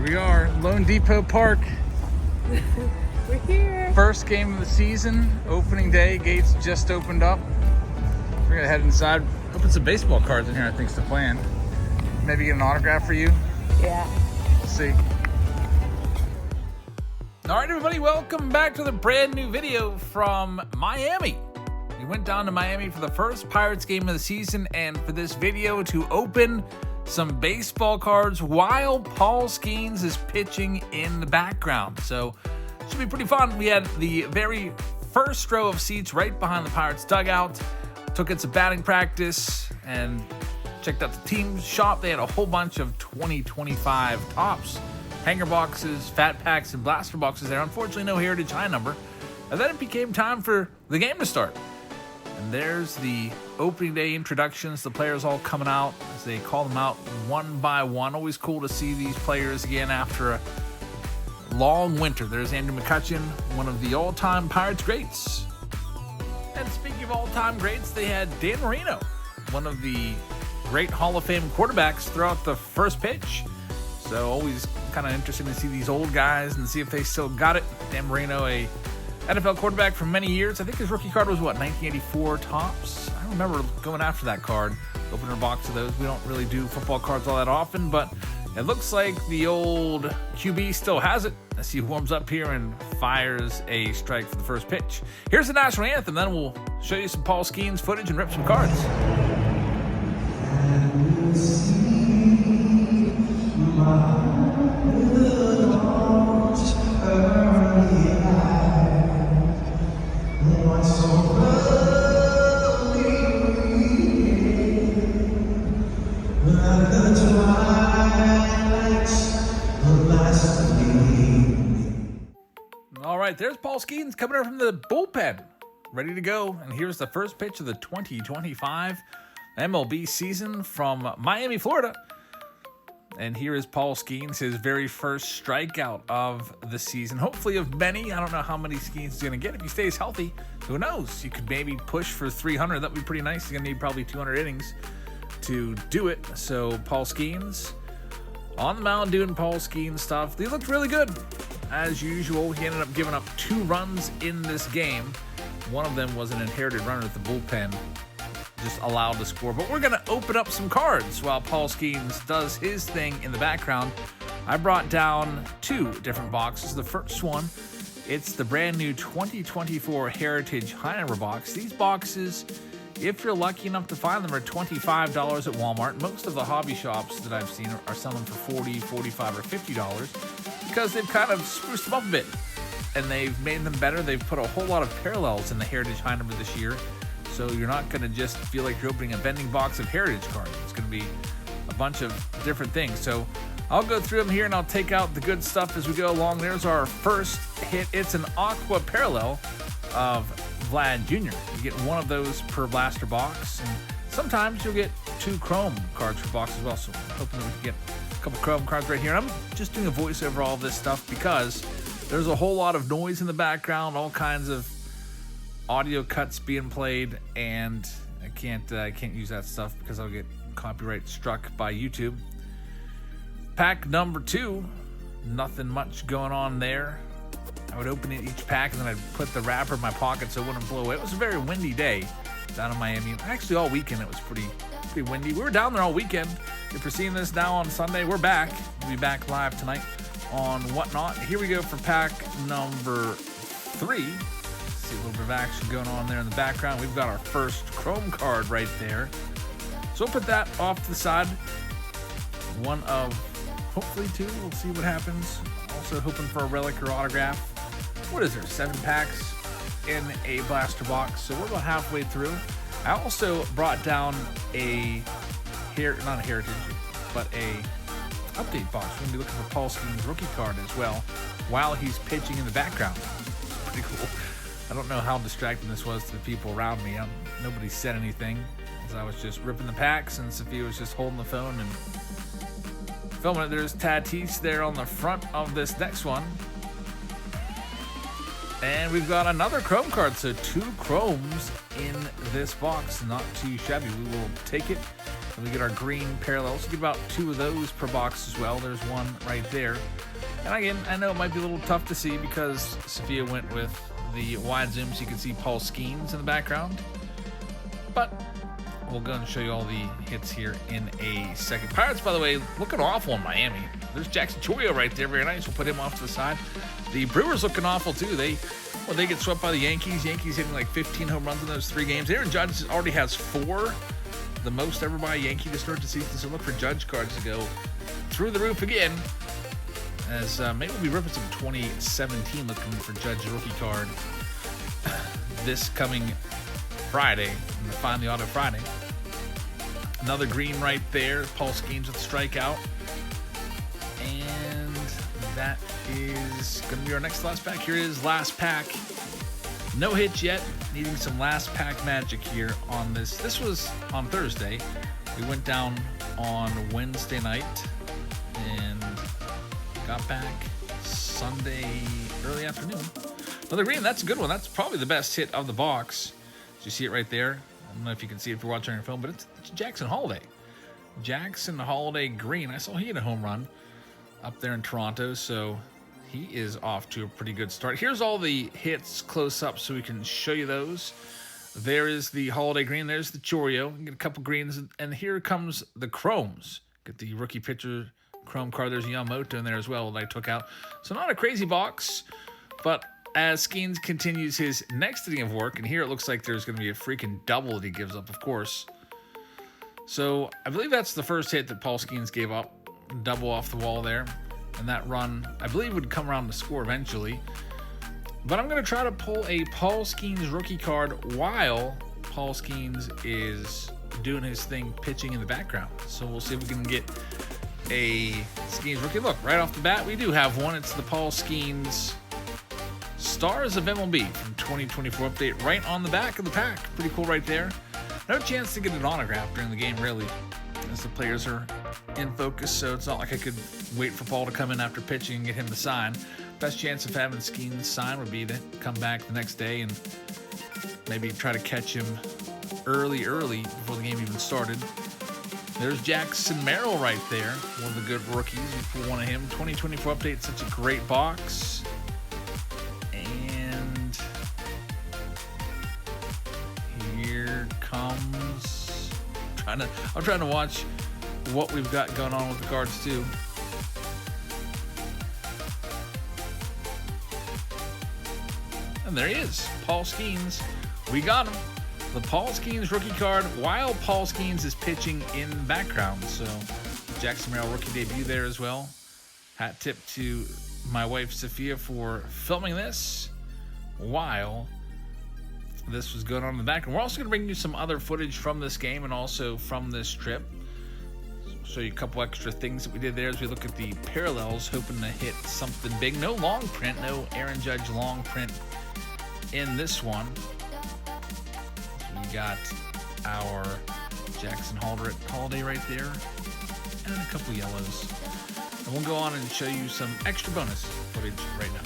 Here we are, LoanDepot Park. We're here. First game of the season, opening day. Gates just opened up. We're gonna head inside. Open some baseball cards in here, I think is the plan. Maybe get an autograph for you. Yeah. Let's see. All right, everybody, welcome back to the brand new video from Miami. We went down to Miami for the first Pirates game of the season, and for this video to open some baseball cards while Paul Skenes is pitching in the background. So it should be pretty fun. We had the very first row of seats right behind the Pirates dugout. Took it to batting practice and checked out the team shop. They had a whole bunch of 2025 tops, hanger boxes, fat packs, and blaster boxes there. Unfortunately, no Heritage high number. And then it became time for the game to start. And there's the opening day introductions, the players all coming out as they call them out one by one. Always cool to see these players again after a long winter. There's Andrew McCutchen, one of the all-time Pirates greats. And speaking of all-time greats, they had Dan Marino, one of the great Hall of Fame quarterbacks, throw out the first pitch. So always kind of interesting to see these old guys and see if they still got it. Dan Marino, a NFL quarterback for many years. I think his rookie card was, 1984 tops? I remember going after that card, opening a box of those. We don't really do football cards all that often, but it looks like the old QB still has it as he warms up here and fires a strike for the first pitch. Here's the national anthem, then we'll show you some Paul Skenes footage and rip some cards. All right, there's Paul Skenes coming in from the bullpen, ready to go. And here's the first pitch of the 2025 MLB season from Miami, Florida. And here is Paul Skenes, his very first strikeout of the season. Hopefully of many. I don't know how many Skenes he's going to get. If he stays healthy, who knows? You could maybe push for 300. That would be pretty nice. He's going to need probably 200 innings to do it. So Paul Skenes on the mound doing Paul Skenes stuff. He looked really good. As usual, he ended up giving up 2 runs in this game. One of them was an inherited runner at the bullpen, just allowed to score. But we're going to open up some cards while Paul Skenes does his thing in the background. I brought down 2 different boxes. The first one, it's the brand new 2024 Heritage high number box. These boxes, if you're lucky enough to find them, are $25 at Walmart. Most of the hobby shops that I've seen are selling for $40, $45, or $50 because they've kind of spruced them up a bit and they've made them better. They've put a whole lot of parallels in the Heritage high number this year. So you're not going to just feel like you're opening a vending box of Heritage cards. It's going to be a bunch of different things. So I'll go through them here and I'll take out the good stuff as we go along. There's our first hit. It's an Aqua Parallel of Vlad Jr. You get one of those per blaster box. And sometimes you'll get 2 Chrome cards per box as well. So I'm hoping that we can get a couple Chrome cards right here. And I'm just doing a voice over all this stuff because there's a whole lot of noise in the background, all kinds of audio cuts being played, and I can't use that stuff because I'll get copyright struck by YouTube. Pack number 2, nothing much going on there. I would open it each pack and then I'd put the wrapper in my pocket so it wouldn't blow away. It was a very windy day down in Miami. Actually, all weekend it was pretty windy. We were down there all weekend. If you're seeing this now on Sunday, we're back. We'll be back live tonight on Whatnot. Here we go for pack number 3. See a little bit of action going on there in the background. We've got our first Chrome card right there. So we'll put that off to the side. One of hopefully 2. We'll see what happens. Also hoping for a relic or autograph. What is there? 7 packs in a blaster box. So we're about halfway through. I also brought down not a Heritage, but a update box. We're going to be looking for Paul Skenes' rookie card as well while he's pitching in the background. It's pretty cool. I don't know how distracting this was to the people around me. Nobody said anything as I was just ripping the packs, and Sophia was just holding the phone and filming it. There's Tatis there on the front of this next one. And we've got another Chrome card, so 2 Chromes in this box. Not too shabby. We will take it. So we get our green parallels. We get about 2 of those per box as well. There's one right there. And again, I know it might be a little tough to see because Sophia went with the wide zoom so you can see Paul Skenes in the background. But we'll go and show you all the hits here in a second. Pirates, by the way, looking awful in Miami. There's Jackson Chorio right there. Very nice. We'll put him off to the side. The Brewers looking awful too. They get swept by the Yankees. Yankees hitting like 15 home runs in those 3 games. Aaron Judge already has 4, the most ever by a Yankee to start the season. So look for Judge cards to go through the roof again. As maybe we'll be ripping some 2017 looking for Judge's rookie card this coming Friday, and the Find the Auto Friday. Another green right there. Paul Skenes with the strikeout. And that is going to be our next last pack. Here is last pack. No hits yet. Needing some last pack magic here on this. This was on Thursday. We went down on Wednesday night and got back Sunday early afternoon. Another green. That's a good one. That's probably the best hit of the box. You see it right there. I don't know if you can see it if you're watching on your phone, but it's Jackson Holiday. Jackson Holiday green. I saw he had a home run up there in Toronto, so he is off to a pretty good start. Here's all the hits close up so we can show you those. There is the Holiday green. There's the Chorio. Get a couple greens, and here comes the Chromes. Get the rookie pitcher Chrome card. There's Yamamoto in there as well that I took out. So not a crazy box, but as Skenes continues his next inning of work, and here it looks like there's going to be a freaking double that he gives up, of course. So I believe that's the first hit that Paul Skenes gave up. Double off the wall there. And that run, I believe, would come around to score eventually. But I'm going to try to pull a Paul Skenes rookie card while Paul Skenes is doing his thing pitching in the background. So we'll see if we can get a Skenes rookie. Look, right off the bat, we do have one. It's the Paul Skenes Stars of MLB from 2024 update right on the back of the pack. Pretty cool right there. No chance to get an autograph during the game, really, as the players are in focus, so it's not like I could wait for Paul to come in after pitching and get him to sign. Best chance of having Skenes sign would be to come back the next day and maybe try to catch him early before the game even started. There's Jackson Merrill right there, one of the good rookies. We pull one of him. 2024 update, such a great box. And here comes. I'm trying to watch what we've got going on with the cards too. And there he is, Paul Skenes. We got him. The Paul Skenes rookie card while Paul Skenes is pitching in the background. So Jackson Merrill rookie debut there as well. Hat tip to my wife Sophia for filming this while this was going on in the background. We're also going to bring you some other footage from this game and also from this trip. Show you a couple extra things that we did there as we look at the parallels, hoping to hit something big. No long print, no Aaron Judge long print in this one. We got our Jackson Holiday right there and a couple yellows. And we'll go on and show you some extra bonus footage right now.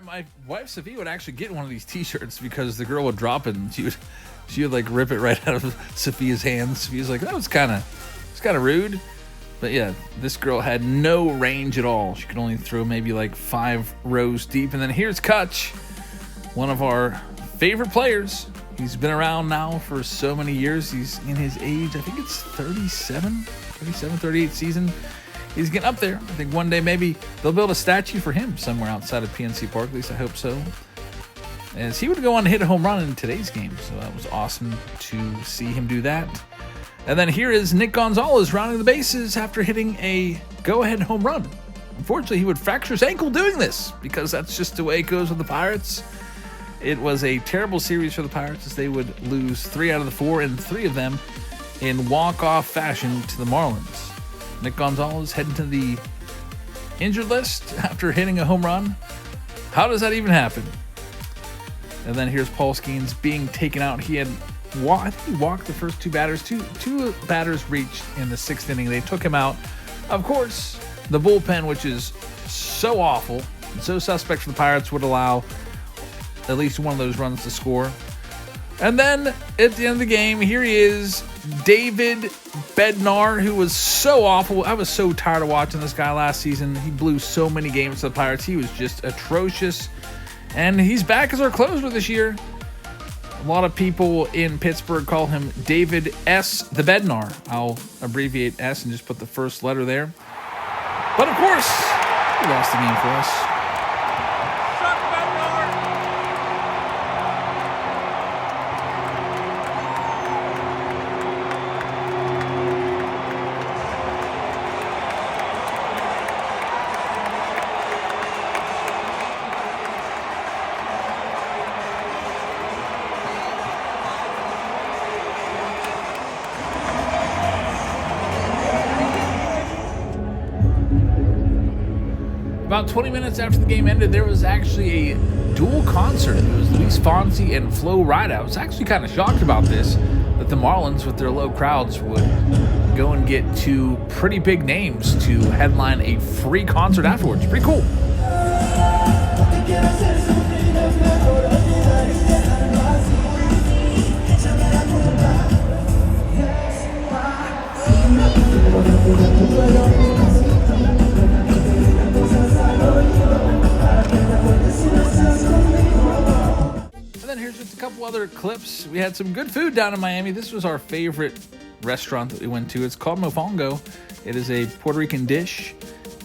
My wife Sophia would actually get one of these T-shirts because the girl would drop it and she would like rip it right out of Sophia's hands. Sophia's like, that was kind of rude, but yeah, this girl had no range at all. She could only throw maybe like 5 rows deep. And then here's Kutch, one of our favorite players. He's been around now for so many years. He's in his age, I think it's 38 season. He's getting up there. I think one day maybe they'll build a statue for him somewhere outside of PNC Park. At least I hope so. As he would go on to hit a home run in today's game. So that was awesome to see him do that. And then here is Nick Gonzalez rounding the bases after hitting a go-ahead home run. Unfortunately, he would fracture his ankle doing this because that's just the way it goes with the Pirates. It was a terrible series for the Pirates as they would lose 3 out of the 4 and 3 of them in walk-off fashion to the Marlins. Nick Gonzalez heading to the injured list after hitting a home run. How does that even happen? And then here's Paul Skenes being taken out. He had I think he walked the first two batters. Two batters reached in the 6th inning. They took him out. Of course, the bullpen, which is so awful and so suspect for the Pirates, would allow at least one of those runs to score. And then at the end of the game, here he is, David Bednar, who was so awful. I was so tired of watching this guy last season. He blew so many games to the Pirates. He was just atrocious. And he's back as our closer this year. A lot of people in Pittsburgh call him David S. the Bednar. I'll abbreviate S and just put the first letter there. But of course, he lost the game for us. About 20 minutes after the game ended, there was actually a dual concert. It was Luis Fonsi and Flo Rida. I was actually kind of shocked about this, that the Marlins, with their low crowds, would go and get two pretty big names to headline a free concert afterwards. Pretty cool. Here's just a couple other clips. We had some good food down in Miami. This was our favorite restaurant that we went to. It's called Mofongo. It is a Puerto Rican dish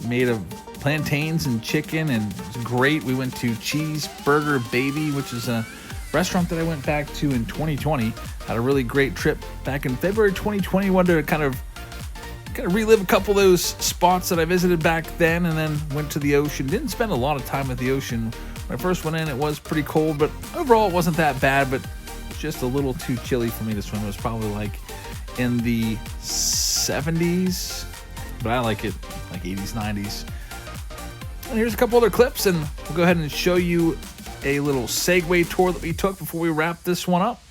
made of plantains and chicken, and it's great. We went to Cheeseburger Baby, which is a restaurant that I went back to in 2020. Had a really great trip back in February 2020. Wanted to kind of relive a couple of those spots that I visited back then, and then went to the ocean. Didn't spend a lot of time at the ocean. When I first went in, it was pretty cold, but overall it wasn't that bad, but just a little too chilly for me to swim. It was probably like in the 70s, but I like it like 80s, 90s. And here's a couple other clips, and we'll go ahead and show you a little Segway tour that we took before we wrap this one up.